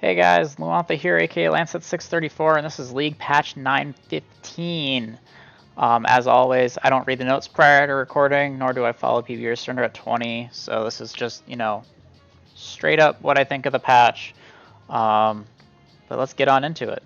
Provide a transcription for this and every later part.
Hey guys, Luantha here, aka Lancet634, and this is League Patch 915. As always, I don't read the notes prior to recording, nor do I follow PBR Surrender at 20, so this is just, straight up what I think of the patch. But let's get on into it.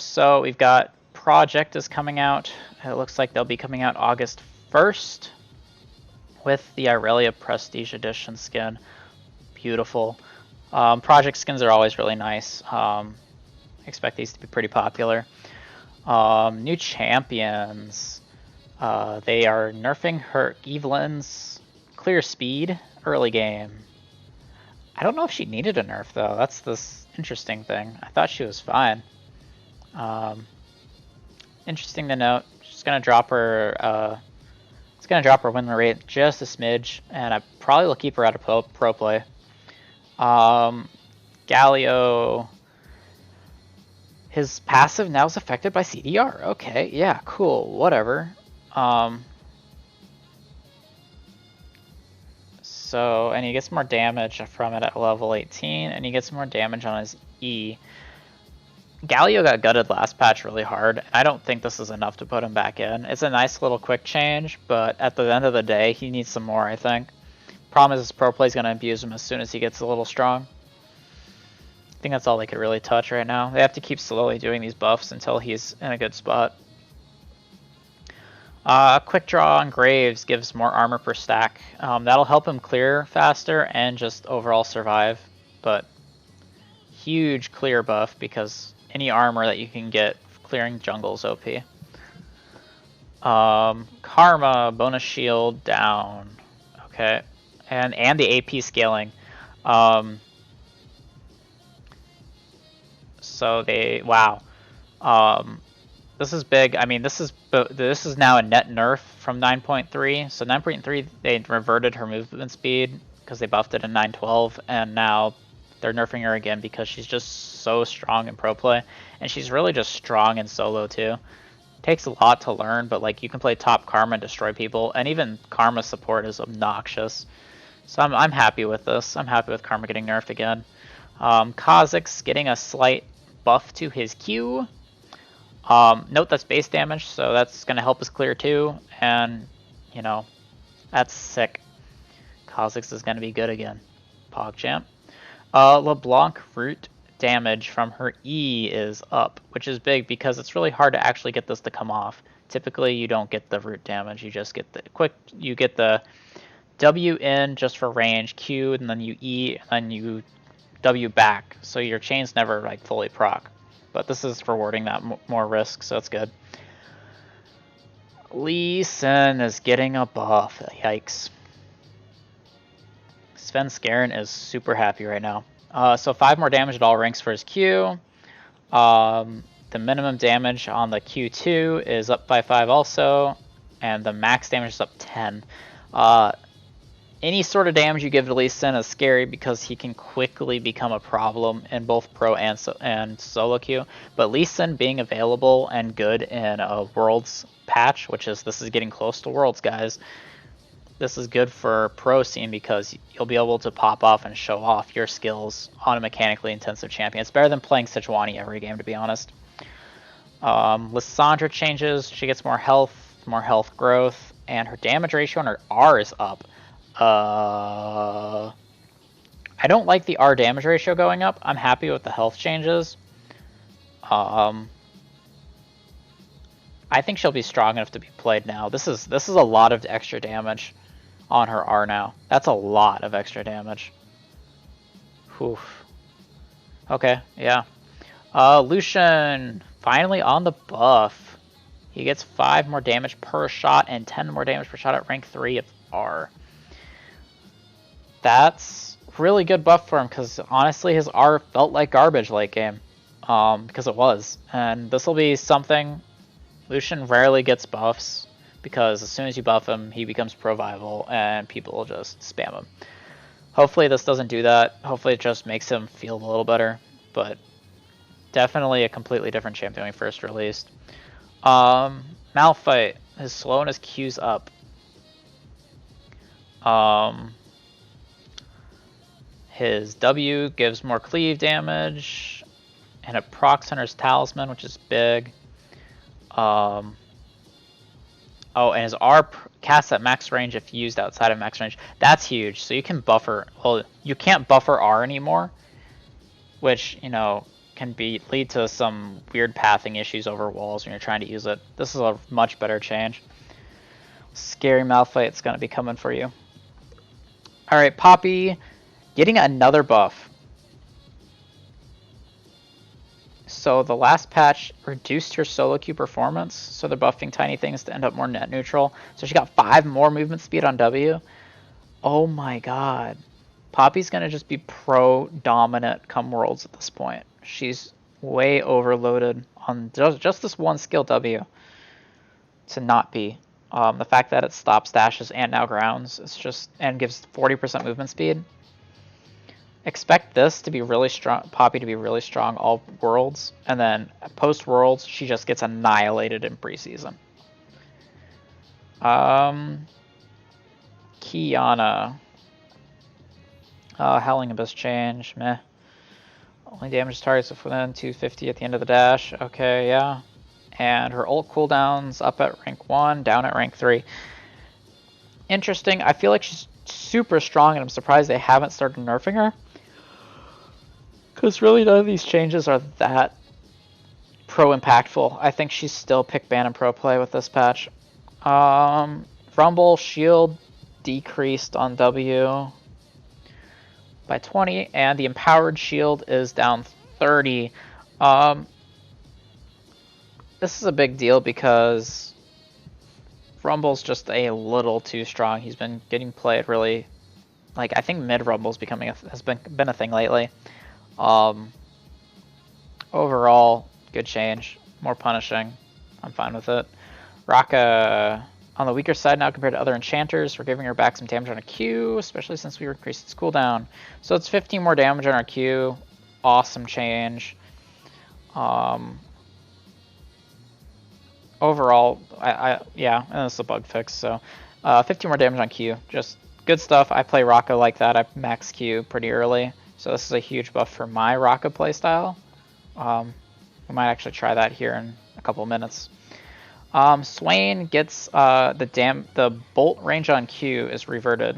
So we've got Project is coming out. It looks like they'll be coming out August 1st with the Irelia Prestige Edition skin. Beautiful. Project skins are always really nice. Expect these to be pretty popular. New champions. They are nerfing her Evelyn's clear speed early game. I don't know if she needed a nerf though. That's this interesting thing. I thought she was fine. Interesting to note. She's gonna drop her. It's gonna drop her win rate just a smidge, and I probably will keep her out of pro play. Galio, his passive now is affected by CDR. Okay, yeah, cool, whatever. And he gets more damage from it at level 18, and he gets more damage on his E. Galio got gutted last patch really hard. I don't think this is enough to put him back in. It's a nice little quick change, but at the end of the day, he needs some more, I think. Problem is his pro play is going to abuse him as soon as he gets a little strong. I think that's all they could really touch right now. They have to keep slowly doing these buffs until he's in a good spot. Quick draw on Graves gives more armor per stack. That'll help him clear faster and just overall survive. But huge clear buff because any armor that you can get clearing jungle is OP. Karma, bonus shield down. Okay. And the AP scaling. So they, wow. This is big. I mean, this is now a net nerf from 9.3. So 9.3, they reverted her movement speed because they buffed it in 9.12, and now they're nerfing her again because she's just so strong in pro play, and she's really just strong in solo too. Takes a lot to learn, but like you can play top Karma and destroy people, and even Karma support is obnoxious. So I'm happy with this. I'm happy with Karma getting nerfed again. Kha'Zix getting a slight buff to his Q. Note that's base damage, so that's going to help us clear too, and, you know, that's sick. Kha'Zix is going to be good again. PogChamp. LeBlanc root damage from her E is up, which is big because it's really hard to actually get this to come off. Typically, you don't get the root damage, you just get the you get the W in just for range, Q, and then you E, and then you W back, so your chain's never like fully proc. But this is rewarding that more risk, so it's good. Lee Sin is getting a buff. Yikes. Svenskeren is super happy right now. So 5 more damage at all ranks for his Q. The minimum damage on the Q2 is up by 5 also, and the max damage is up 10. Any sort of damage you give to Lee Sin is scary because he can quickly become a problem in both pro and solo queue. But Lee Sin being available and good in a Worlds patch, this is getting close to Worlds, guys. This is good for pro scene because you'll be able to pop off and show off your skills on a mechanically intensive champion. It's better than playing Sejuani every game, to be honest. Lissandra changes. She gets more health growth, and her damage ratio on her R is up. I don't like the R damage ratio going up. I'm happy with the health changes. I think she'll be strong enough to be played now. This is a lot of extra damage on her R now. That's a lot of extra damage. Oof. Okay, yeah. Lucian finally on the buff. He gets 5 more damage per shot and 10 more damage per shot at rank 3 of R. That's really good buff for him because honestly his R felt like garbage late game. Because it was. And this will be something. Lucian rarely gets buffs because as soon as you buff him, he becomes pro-viable and people will just spam him. Hopefully this doesn't do that. Hopefully it just makes him feel a little better. But definitely a completely different champion when he first released. Malphite, his slow and his Q's up. His W gives more cleave damage, and it procs Hunter's Talisman, which is big. Oh, and his R casts at max range if used outside of max range. That's huge. So you can buffer. Well, you can't buffer R anymore, which, you know, can lead to some weird pathing issues over walls when you're trying to use it. This is a much better change. Scary Malphite's gonna be coming for you. All right, Poppy, getting another buff. So the last patch reduced her solo queue performance, so they're buffing tiny things to end up more net neutral. So she got 5 more movement speed on W. Oh my god. Poppy's gonna just be pro-dominant come Worlds at this point. She's way overloaded on just this one skill W to not be. The fact that it stops dashes and now grounds is just, and gives 40% movement speed. Expect this to be really strong, Poppy to be really strong all Worlds, and then post Worlds she just gets annihilated in preseason. Kiana. Howling Abyss change, meh. Only damage targets within 250 at the end of the dash. Okay, yeah. And her ult cooldown's up at rank 1, down at rank 3. Interesting. I feel like she's super strong, and I'm surprised they haven't started nerfing her. Because really none of these changes are that pro-impactful. I think she's still pick ban and pro play with this patch. Rumble shield decreased on W by 20, and the empowered shield is down 30. This is a big deal because Rumble's just a little too strong. He's been getting played really, like, I think mid Rumble's becoming has been a thing lately. Overall, good change, more punishing. I'm fine with it. Raka on the weaker side now compared to other enchanters. We're giving her back some damage on her Q, especially since we increased its cooldown. So it's 15 more damage on our Q. Awesome change. Overall, yeah, and this is a bug fix, so 15 more damage on Q. Just good stuff. I play Raka like that. I max Q pretty early, so this is a huge buff for my Raka playstyle. We might actually try that here in a couple minutes. Swain gets the bolt range on Q is reverted.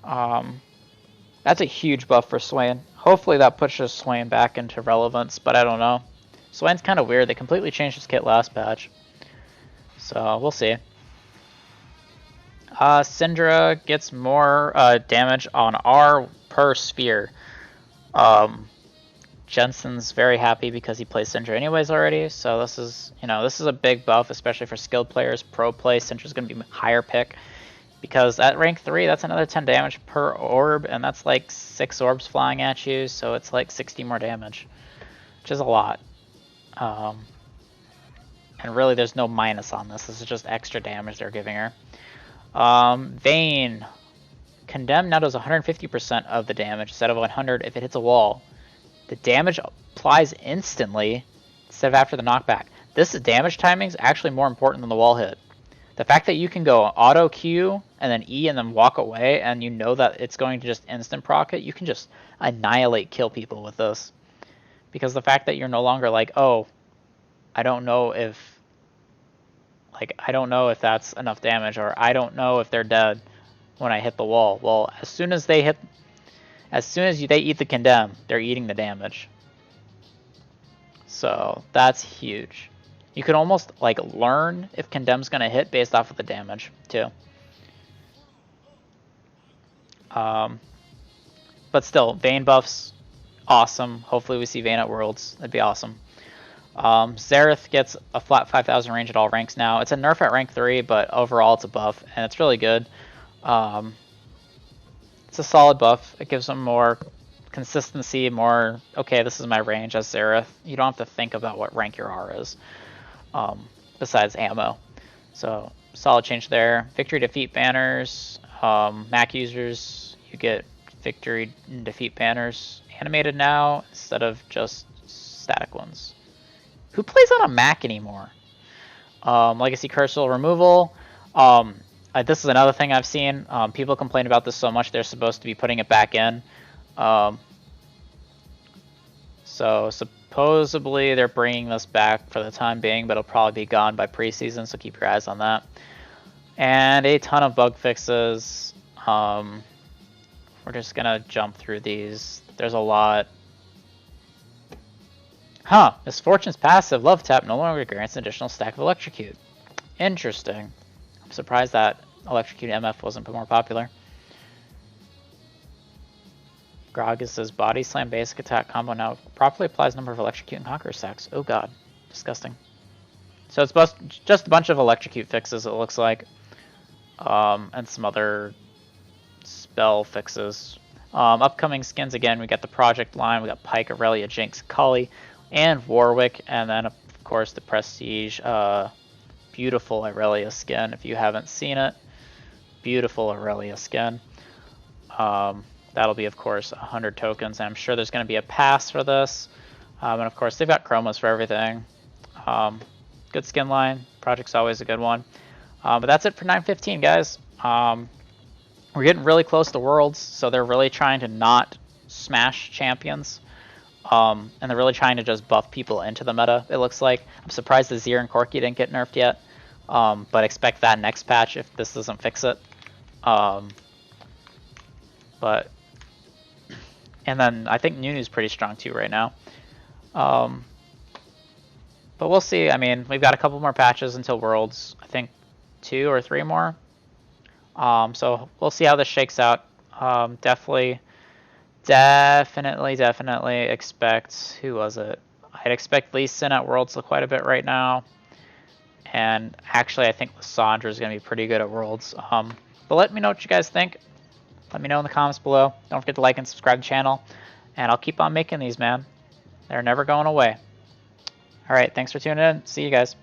That's a huge buff for Swain. Hopefully that pushes Swain back into relevance, but I don't know. Swain's kind of weird. They completely changed his kit last patch, so we'll see. Syndra gets more damage on R per sphere. Jensen's very happy because he plays Syndra anyways already, so this is, you know, this is a big buff, especially for skilled players. Pro play, Syndra's going to be higher pick, because at rank 3, that's another 10 damage per orb, and that's like 6 orbs flying at you, so it's like 60 more damage, which is a lot. And really there's no minus on this. This is just extra damage they're giving her. Vayne. Condemn now does 150% of the damage instead of 100 if it hits a wall. The damage applies instantly instead of after the knockback. This damage timing is actually more important than the wall hit. The fact that you can go auto Q and then E and then walk away, and you know that it's going to just instant proc it, you can just annihilate, kill people with this. Because the fact that you're no longer like, oh, I don't know if that's enough damage, or I don't know if they're dead when I hit the wall. Well, as soon as they eat the condemn, they're eating the damage. So that's huge. You can almost like learn if condemn's gonna hit based off of the damage too. But still, Vayne buffs, awesome. Hopefully we see Vayne at Worlds. That'd be awesome. Xerath gets a flat 5,000 range at all ranks now. It's a nerf at rank 3, but overall it's a buff, and it's really good. It's a solid buff. It gives them more consistency, more, okay, this is my range as Xerath. You don't have to think about what rank your R is, besides ammo. So, solid change there. Victory defeat banners. Mac users, you get victory and defeat banners animated now instead of just static ones. Who plays on a Mac anymore? Legacy Cursal removal. This is another thing I've seen. People complain about this so much they're supposed to be putting it back in. So supposedly they're bringing this back for the time being, but it'll probably be gone by preseason, so keep your eyes on that. And a ton of bug fixes. We're just gonna jump through these. There's a lot. Huh, Misfortune's passive Love Tap no longer grants an additional stack of Electrocute. Interesting. I'm surprised that Electrocute MF wasn't more popular. Gragas' Body Slam basic attack combo now properly applies number of Electrocute and Conqueror stacks. Oh god, disgusting. So it's just a bunch of Electrocute fixes, it looks like. And some other spell fixes. Upcoming skins again, we got the Project line, we got Pyke, Aurelia, Jinx, Cully, and Warwick, and then of course the Prestige beautiful Aurelia skin. If you haven't seen it, beautiful Aurelia skin. That'll be of course 100 tokens, and I'm sure there's going to be a pass for this. And of course they've got chromos for everything. Good skin line. Project's always a good one. But that's it for 9.15, guys. We're getting really close to Worlds, so they're really trying to not smash champions. And they're really trying to just buff people into the meta, it looks like. I'm surprised the Zir and Corki didn't get nerfed yet. But expect that next patch if this doesn't fix it. And then I think Nunu's pretty strong too right now. But we'll see. I mean, we've got a couple more patches until Worlds. I think 2 or 3 more. So we'll see how this shakes out. Definitely expect, who was it? I'd expect Lee Sin at Worlds quite a bit right now. And actually I think Lissandra is going to be pretty good at Worlds. But let me know what you guys think. Let me know in the comments below. Don't forget to like and subscribe to the channel. And I'll keep on making these, man. They're never going away. Alright, thanks for tuning in. See you guys.